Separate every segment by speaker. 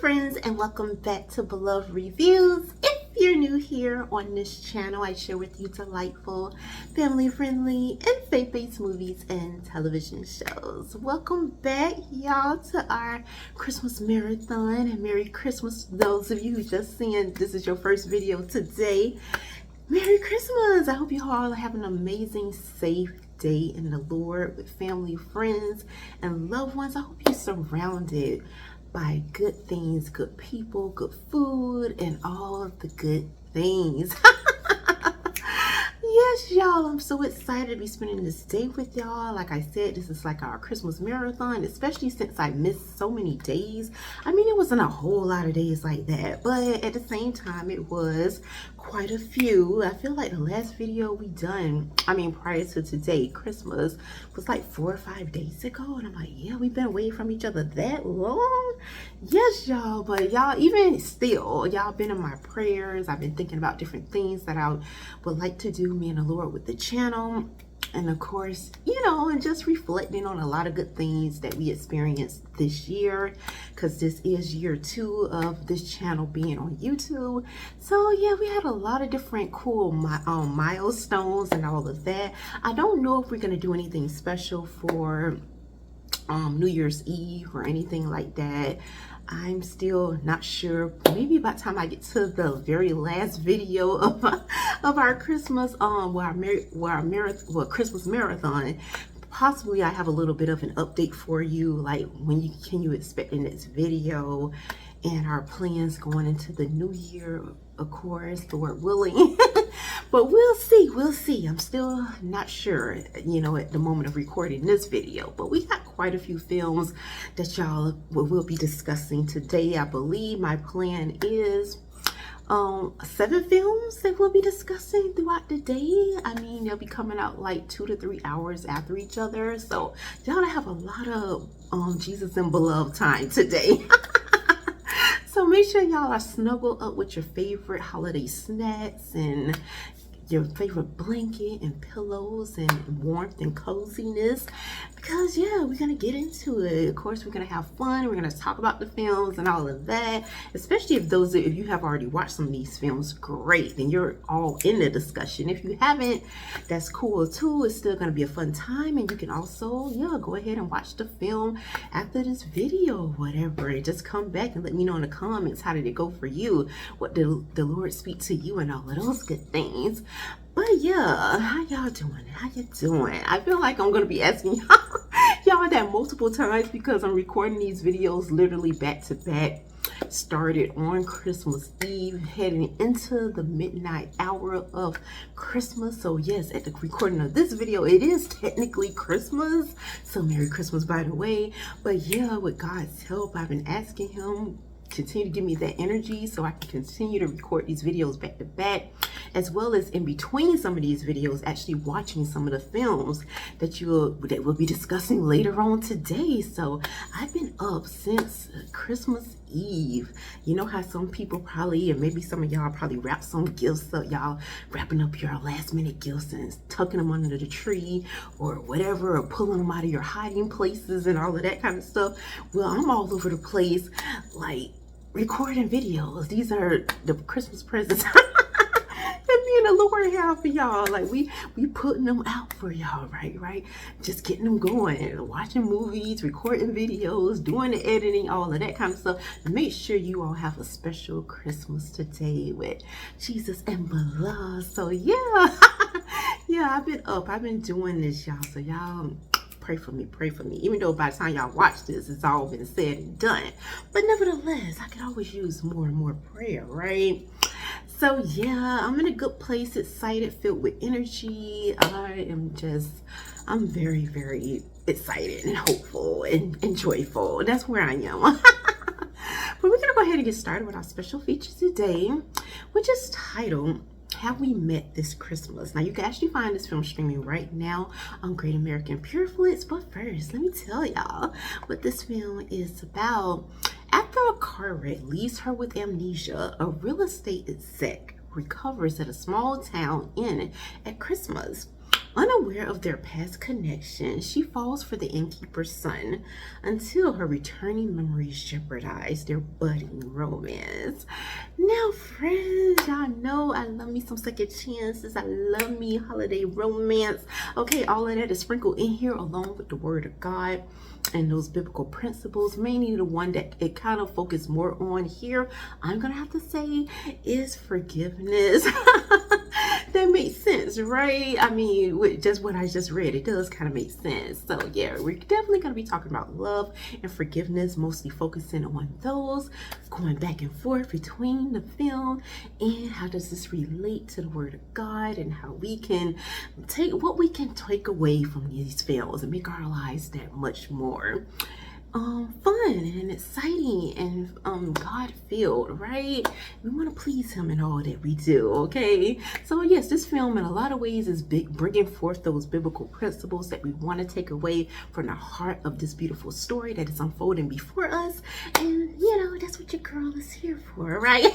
Speaker 1: friends, and welcome back to Beloved Reviews. If you're new here on this channel, I share with you delightful, family-friendly, and faith-based movies and television shows. Welcome back, y'all, to our Christmas marathon, and Merry Christmas to those of you who just seen this is your first video today. Merry Christmas! I hope you all have an amazing, safe day in the Lord with family, friends, and loved ones. I hope you're surrounded by good things, good people, good food, and all of the good things. Yes, y'all, I'm so excited to be spending this day with y'all. Like I said, this is like our Christmas marathon, especially since I missed so many days. I mean, it wasn't a whole lot of days like that, but at the same time, it was quite a few. I feel like the last video we done, prior to today, Christmas, was like 4 or 5 days ago. And I'm like, yeah, we've been away from each other that long? Yes, y'all, but y'all, even still, y'all been in my prayers. I've been thinking about different things that I would like to do, me and the Lord, with the channel. And of course, and just reflecting on a lot of good things that we experienced this year, because this is year 2 of this channel being on YouTube. So yeah, we had a lot of different cool milestones and all of that. I don't know if we're going to do anything special for New Year's Eve or anything like that. I'm still not sure. Maybe by the time I get to the very last video of our Christmas Christmas marathon, possibly I have a little bit of an update for you, like when can you expect the next video and our plans going into the new year, of course, Lord willing. But we'll see. I'm still not sure, at the moment of recording this video. But we got quite a few films that y'all will be discussing today. I believe my plan is 7 films that we'll be discussing throughout the day. They'll be coming out like 2 to 3 hours after each other. So y'all have a lot of Jesus and Beloved time today. So make sure y'all are snuggled up with your favorite holiday snacks and your favorite blanket and pillows and warmth and coziness, because yeah, we're gonna get into it. Of course, we're gonna have fun. We're gonna talk about the films and all of that, especially if you have already watched some of these films. Great, then you're all in the discussion. If you haven't, that's cool too. It's still gonna be a fun time, and you can also go ahead and watch the film after this video, whatever. Just come back and let me know in the comments, how did it go for you? What did the Lord speak to you, and all of those good things. But yeah, how y'all doing? How you doing? I feel like I'm gonna be asking y'all that multiple times, because I'm recording these videos literally back to back. Started on Christmas Eve, heading into the midnight hour of Christmas. So yes, at the recording of this video, it is technically Christmas. So Merry Christmas, by the way. But yeah, with God's help, I've been asking him continue to give me that energy so I can continue to record these videos back to back, as well as in between some of these videos, actually watching some of the films that we'll be discussing later on today. So I've been up since Christmas Eve. You know how some people probably, and maybe some of y'all probably wrap some gifts up. Y'all wrapping up your last minute gifts and tucking them under the tree or whatever, or pulling them out of your hiding places and all of that kind of stuff. Well, I'm all over the place, like recording videos. These are the Christmas presents that me and the Lord have for y'all. Like we putting them out for y'all, right? Just getting them going, watching movies, recording videos, doing the editing, all of that kind of stuff, to make sure you all have a special Christmas today with Jesus and Beloved. So yeah, I've been up. I've been doing this, y'all. So y'all pray for me. Even though by the time y'all watch this, it's all been said and done. But nevertheless, I could always use more and more prayer, right? So yeah, I'm in a good place, excited, filled with energy. I'm very, very excited and hopeful and joyful. That's where I am. But we're gonna go ahead and get started with our special feature today, which is titled Have We Met This Christmas? Now, you can actually find this film streaming right now on Great American Pureflix. But first, let me tell y'all what this film is about. After a car wreck leaves her with amnesia, a real estate exec recovers at a small town inn at Christmas. Unaware of their past connection, she falls for the innkeeper's son until her returning memories jeopardize their budding romance. Now, friends, y'all know I love me some second chances. I love me holiday romance. Okay, all of that is sprinkled in here along with the word of God and those biblical principles. Mainly the one that it kind of focused more on here, I'm gonna have to say, is forgiveness. That makes sense, right? I mean, with just what I just read, it does kind of make sense. So yeah, we're definitely going to be talking about love and forgiveness, mostly focusing on those, going back and forth between the film and how does this relate to the word of God, and how we can take what we can take away from these films and make our lives that much more fun and exciting and God-filled, right? We want to please him in all that we do, okay? So yes, this film in a lot of ways is bringing forth those biblical principles that we want to take away from the heart of this beautiful story that is unfolding before us. And you know, that's what your girl is here for, right?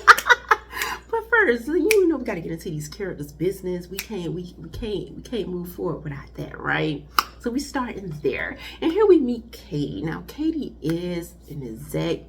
Speaker 1: But first, you know, we got to get into these characters' business. We can't move forward without that, right? So we start in there, and here we meet Katie. Now, Katie is an exec.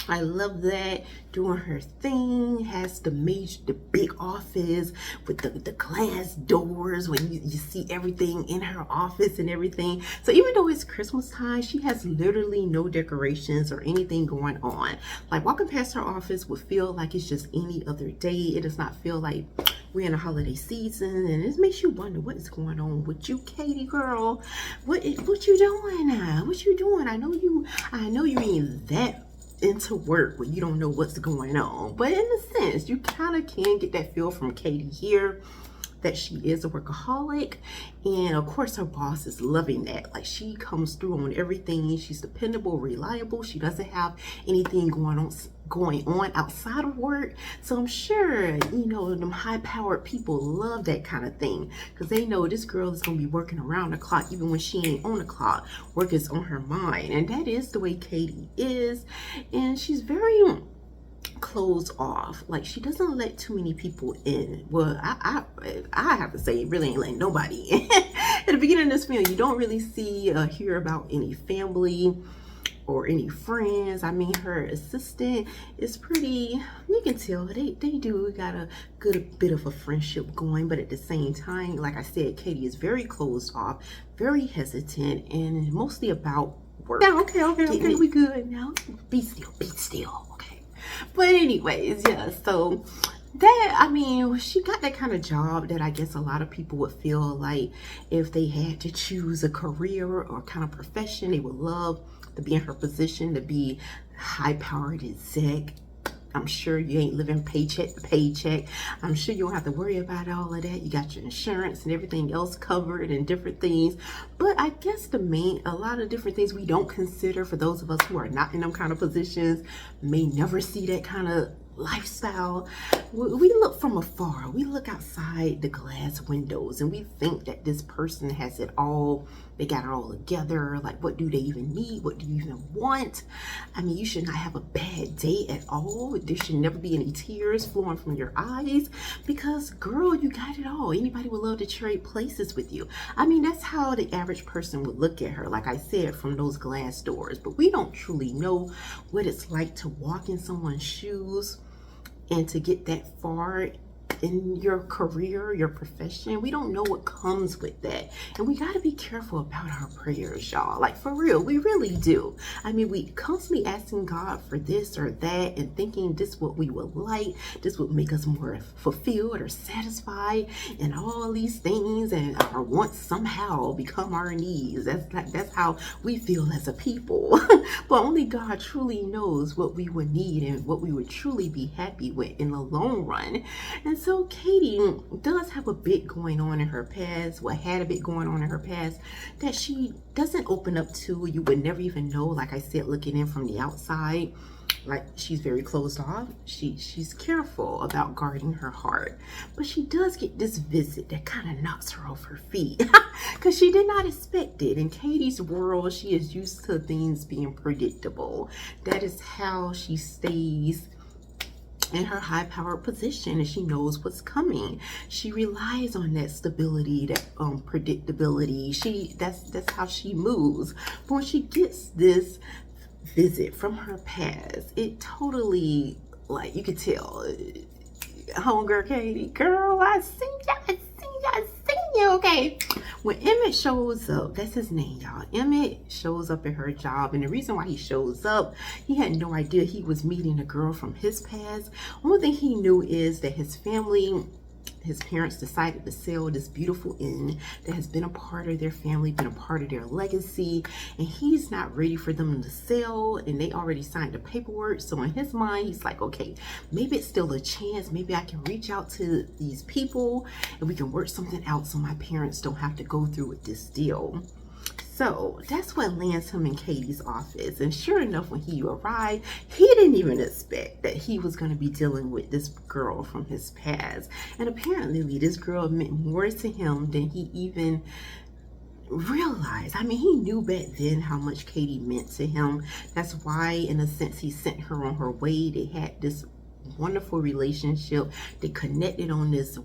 Speaker 1: I love that, doing her thing, has the big office with the glass doors when you see everything in her office and everything. So even though it's Christmas time, she has literally no decorations or anything going on. Like walking past her office would feel like it's just any other day. It does not feel like we're in a holiday season, and it makes you wonder what is going on with you, Katie girl. What you doing now? What you doing? I know you ain't that into work when you don't know what's going on, but in a sense you kind of can get that feel from Katie here that she is a workaholic, and of course her boss is loving that. Like, she comes through on everything. She's dependable, reliable. She doesn't have anything going on outside of work. So I'm sure, you know, them high-powered people love that kind of thing, because they know this girl is going to be working around the clock even when she ain't on the clock. Work is on her mind, and that is the way Katie is. And she's very closed off. Like, she doesn't let too many people in. Well, I have to say, it really ain't letting nobody in. At the beginning of this film, you don't really see hear about any family or any friends. I mean, her assistant is pretty, you can tell they do got a good bit of a friendship going, but at the same time, like I said, Katie is very closed off, very hesitant, and mostly about work. Yeah, okay, we good now. Be still, okay. But anyways, yeah, so that, I mean, she got that kind of job that I guess a lot of people would feel like if they had to choose a career or kind of profession, they would love to be in her position, to be high-powered exec. I'm sure you ain't living paycheck to paycheck. I'm sure you don't have to worry about all of that. You got your insurance and everything else covered and different things. But I guess a lot of different things we don't consider, for those of us who are not in them kind of positions, may never see that kind of lifestyle. We look from afar. We look outside the glass windows and we think that this person has it all. They got it all together. Like, what do they even need? What do you even want? I mean, you should not have a bad day at all. There should never be any tears flowing from your eyes, because girl, you got it all. Anybody would love to trade places with you. I mean, that's how the average person would look at her, like I said, from those glass doors. But we don't truly know what it's like to walk in someone's shoes and to get that far in your career, your profession. We don't know what comes with that. And we got to be careful about our prayers, y'all. Like, for real, we really do. I mean, we constantly asking God for this or that and thinking this what we would like, this would make us more fulfilled or satisfied, and all these things, and our wants somehow become our needs. That's how we feel as a people. But only God truly knows what we would need and what we would truly be happy with in the long run. And so Katie does have a bit going on in her past, had a bit going on in her past that she doesn't open up to. You would never even know, like I said, looking in from the outside. Like, she's very closed off. She's careful about guarding her heart. But she does get this visit that kind of knocks her off her feet, because she did not expect it. In Katie's world, she is used to things being predictable. That is how she stays in her high-powered position, and she knows what's coming. She relies on that stability, that predictability. That's how she moves. But when she gets this visit from her past, it totally, like, you could tell, homegirl Katie, girl, I seen you, okay? When Emmett shows up, that's his name, y'all. Emmett shows up at her job, and the reason why he shows up, he had no idea he was meeting a girl from his past. One thing he knew is that his family, his parents decided to sell this beautiful inn that has been a part of their family, been a part of their legacy, and he's not ready for them to sell, and they already signed the paperwork. So in his mind, he's like, okay, maybe it's still a chance. Maybe I can reach out to these people and we can work something out so my parents don't have to go through with this deal. So that's what lands him in Katie's office. And sure enough, when he arrived, he didn't even expect that he was going to be dealing with this girl from his past. And apparently this girl meant more to him than he even realized. I mean, he knew back then how much Katie meant to him. That's why, in a sense, he sent her on her way. They had this wonderful relationship. They connected on this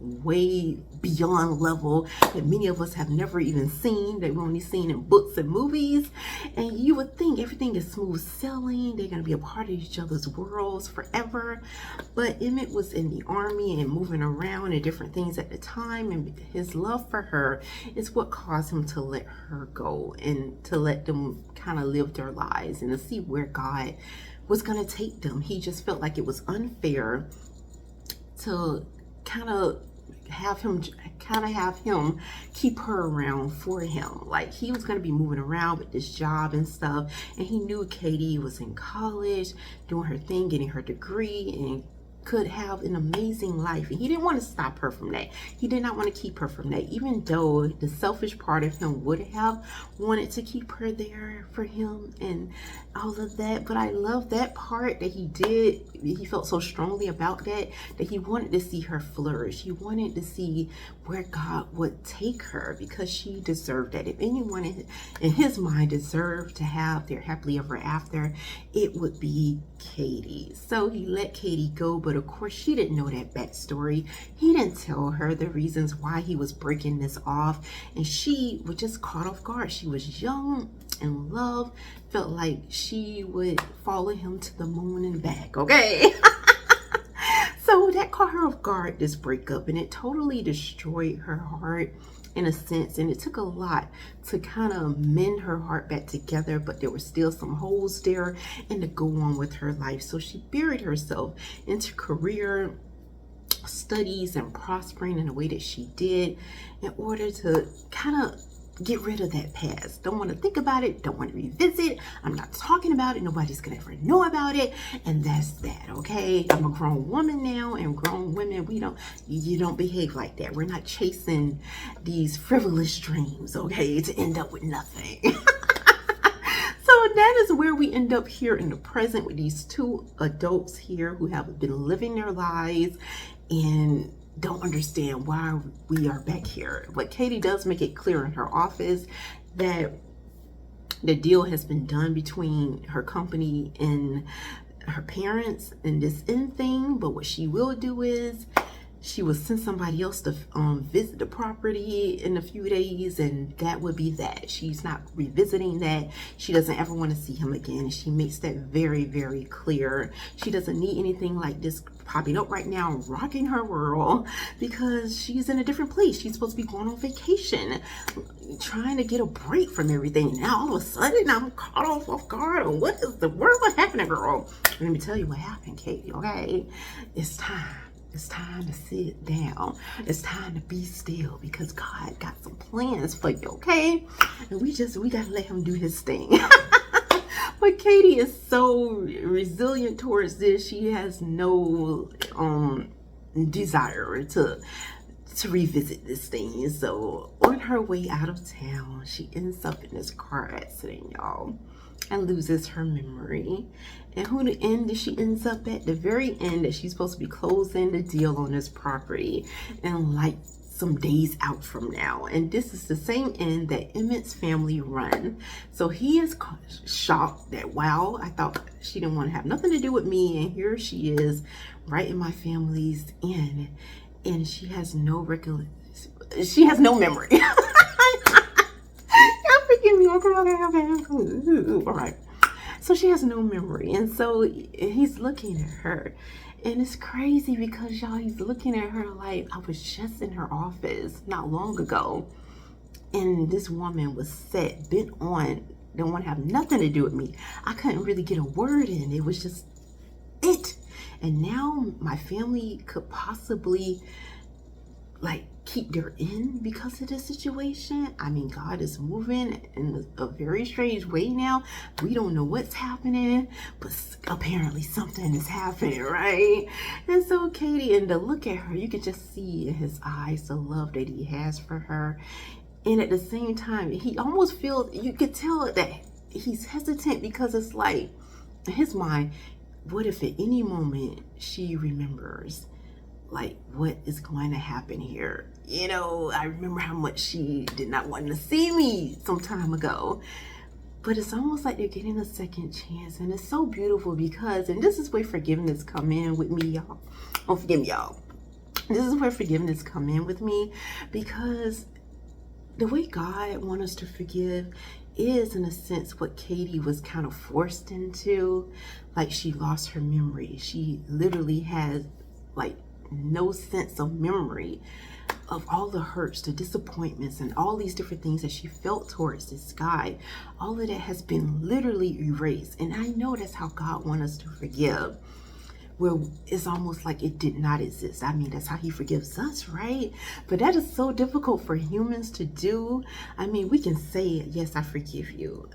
Speaker 1: way beyond level that many of us have never even seen, that we've only seen in books and movies. And you would think everything is smooth sailing, they're going to be a part of each other's worlds forever. But Emmett was in the army and moving around and different things at the time, and his love for her is what caused him to let her go and to let them kind of live their lives and to see where God was going to take them. He just felt like it was unfair to kind of have him keep her around for him. Like, he was going to be moving around with this job and stuff, and he knew Katie was in college doing her thing, getting her degree, and could have an amazing life, and he didn't want to stop her from that. He did not want to keep her from that, even though the selfish part of him would have wanted to keep her there for him and all of that. But I love that part that he did. He felt so strongly about that he wanted to see her flourish. He wanted to see where God would take her, because she deserved that. If anyone in his mind deserved to have their happily ever after, it would be Katie. So he let Katie go, but of course she didn't know that backstory. He didn't tell her the reasons why he was breaking this off, and she was just caught off guard. She was young, in love, felt like she would follow him to the moon and back, okay? So that caught her off guard, this breakup, and it totally destroyed her heart in a sense. And it took a lot to kind of mend her heart back together, but there were still some holes there and to go on with her life. So she buried herself into career, studies, and prospering in the way that she did in order to kind of get rid of that past. Don't want to think about it, don't want to revisit. I'm not talking about it, nobody's gonna ever know about it, and that's that, okay? I'm a grown woman now, and grown women, you don't behave like that. We're not chasing these frivolous dreams, okay, to end up with nothing. So that is where we end up here in the present with these two adults here who have been living their lives and don't understand why we are back here. But Katie does make it clear in her office that the deal has been done between her company and her parents and this end thing. But what she will do is she will send somebody else to visit the property in a few days, and that would be that. She's not revisiting that. She doesn't ever want to see him again. She makes that very, very clear. She doesn't need anything like this popping up right now, rocking her world, because she's in a different place. She's supposed to be going on vacation, trying to get a break from everything. Now all of a sudden I'm caught off guard. What is the world? What happened, girl? Let me tell you what happened, Katie, okay? It's time. It's time to sit down. It's time to be still, because God got some plans for you, okay? And we gotta let him do his thing. But Katie is so resilient towards this. She has no desire to revisit this thing. So on her way out of town, she ends up in this car accident, y'all, and loses her memory. And who the end she ends up at? The very end that she's supposed to be closing the deal on this property, and lights some days out from now. And this is the same end that Emmett's family run. So he is shocked that, wow, I thought she didn't want to have nothing to do with me. And here she is right in my family's end. And she has no recollection. She has no memory. Forgive me. Okay. All right. So she has no memory. And so he's looking at her. And it's crazy because, y'all, he's looking at her like, I was just in her office not long ago. And this woman was set, bent on, didn't want to have nothing to do with me. I couldn't really get a word in. It was just it. And now my family could possibly, like, keep their end because of this situation. I mean, God is moving in a very strange way now. We don't know what's happening, but apparently something is happening, right? And so Katie, and to look at her, you could just see in his eyes the love that he has for her. And at the same time, he almost feels, you could tell that he's hesitant because it's like, in his mind, what if at any moment she remembers, like, what is going to happen here? You know, I remember how much she did not want to see me some time ago. But it's almost like they're getting a second chance. And it's so beautiful because, and this is where forgiveness come in with me, y'all. Oh, forgive me, y'all. This is where forgiveness come in with me, because the way God wants us to forgive is, in a sense, what Katie was kind of forced into. Like, she lost her memory. She literally has, like, no sense of memory of all the hurts, the disappointments, and all these different things that she felt towards this guy. All of that has been literally erased. And I know that's how God wants us to forgive, where it's almost like it did not exist. I mean, that's how he forgives us, right? But that is so difficult for humans to do. I mean, we can say, yes, I forgive you.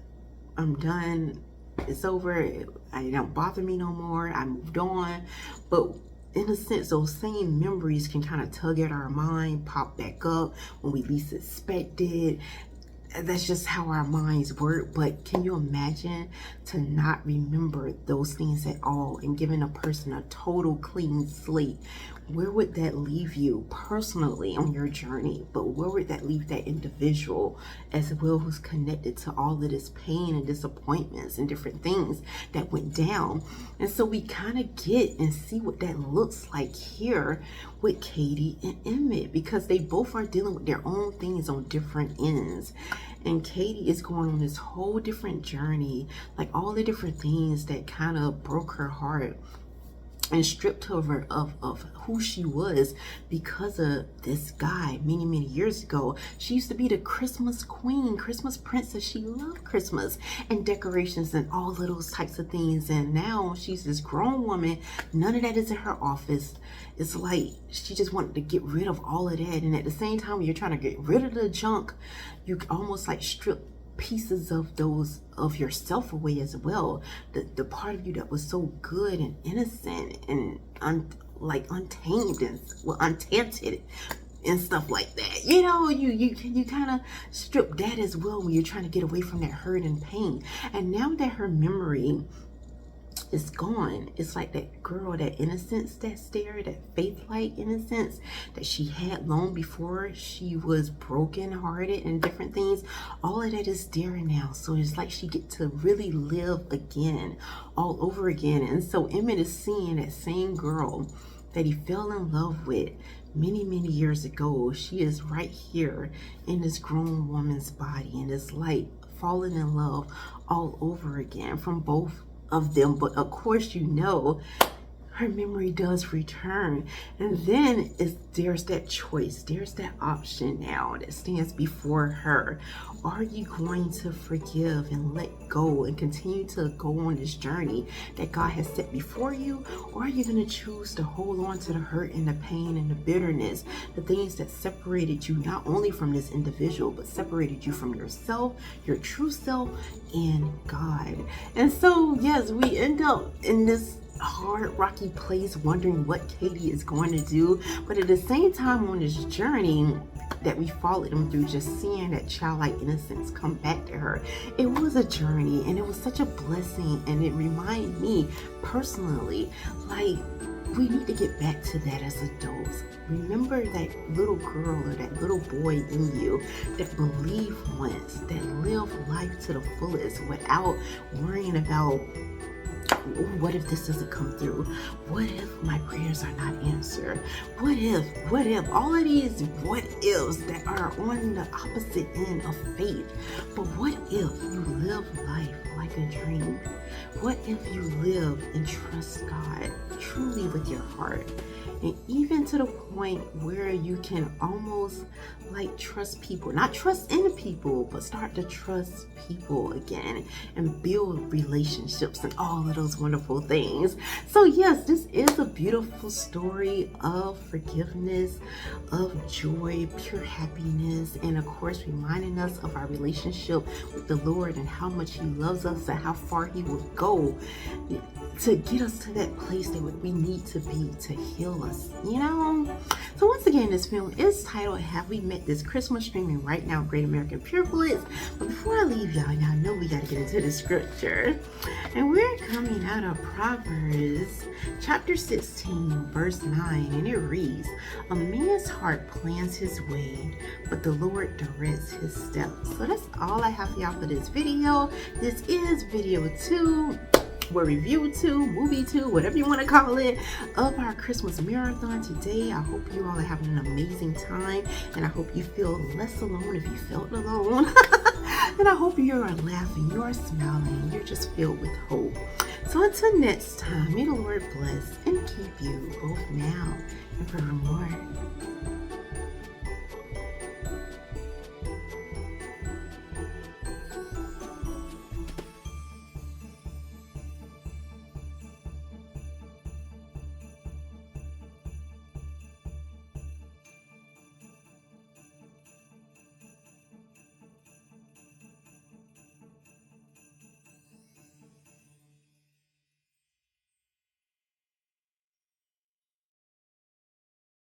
Speaker 1: I'm done. It's over. It don't bother me no more. I moved on. But in a sense, those same memories can kind of tug at our mind, pop back up when we least expect it. That's just how our minds work. But can you imagine to not remember those things at all and giving a person a total clean slate? Where would that leave you personally on your journey? But where would that leave that individual as well, who's connected to all of this pain and disappointments and different things that went down? And so we kind of get and see what that looks like here with Katie and Emmett, because they both are dealing with their own things on different ends. And Katie is going on this whole different journey, like all the different things that kind of broke her heart and stripped her of who she was because of this guy many years ago. She used to be the Christmas queen, Christmas princess. She loved Christmas and decorations and all of those types of things. And now she's this grown woman. None of that is in her office. It's like she just wanted to get rid of all of that. And at the same time, when you're trying to get rid of the junk, you almost like strip pieces of those of yourself away as well. The part of you that was so good and innocent and untamed and untainted and stuff like that. You know, you kind of strip that as well when you're trying to get away from that hurt and pain. And now that her memory is gone, it's like that girl, that innocence that's there, that faith-like innocence that she had long before she was broken-hearted and different things. All of that is there now. So it's like she get to really live again, all over again. And so Emmett is seeing that same girl that he fell in love with many years ago. She is right here in this grown woman's body, and it's like falling in love all over again from both of them. But of course, you know, her memory does return. And then there's that choice, there's that option now that stands before her. Are you going to forgive and let go and continue to go on this journey that God has set before you? Or are you going to choose to hold on to the hurt and the pain and the bitterness, the things that separated you not only from this individual, but separated you from yourself, your true self, and God? And so, yes, we end up in this hard, rocky place, wondering what Katie is going to do. But at the same time, on this journey that we followed them through, just seeing that childlike innocence come back to her, it was a journey, and it was such a blessing. And it reminded me personally, like, we need to get back to that as adults. Remember that little girl or that little boy in you that believed once, that lived life to the fullest without worrying about, what if this doesn't come through? What if my prayers are not answered? What if, all of these what ifs that are on the opposite end of faith. But what if you live life like a dream? What if you live and trust God truly with your heart? And even to the point where you can almost like trust people, not trust in people, but start to trust people again and build relationships and all of those wonderful things. So yes, this is a beautiful story of forgiveness, of joy, pure happiness, and of course reminding us of our relationship with the Lord and how much He loves us and how far He will go to get us to that place that we need to be to heal us, you know? So once again, this film is titled Have We Met This Christmas, streaming right now, Great American Pure Flicks. But before I leave y'all, I know we got to get into the scripture. And we're coming out of Proverbs chapter 16, verse 9, and it reads, a man's heart plans his way, but the Lord directs his steps. So that's all I have for y'all for this video. This is video 2. Or review 2, movie 2, whatever you want to call it, of our Christmas marathon today. I hope you all are having an amazing time, and I hope you feel less alone if you felt alone. And I hope you are laughing, you are smiling, you're just filled with hope. So until next time, may the Lord bless and keep you both now and forevermore.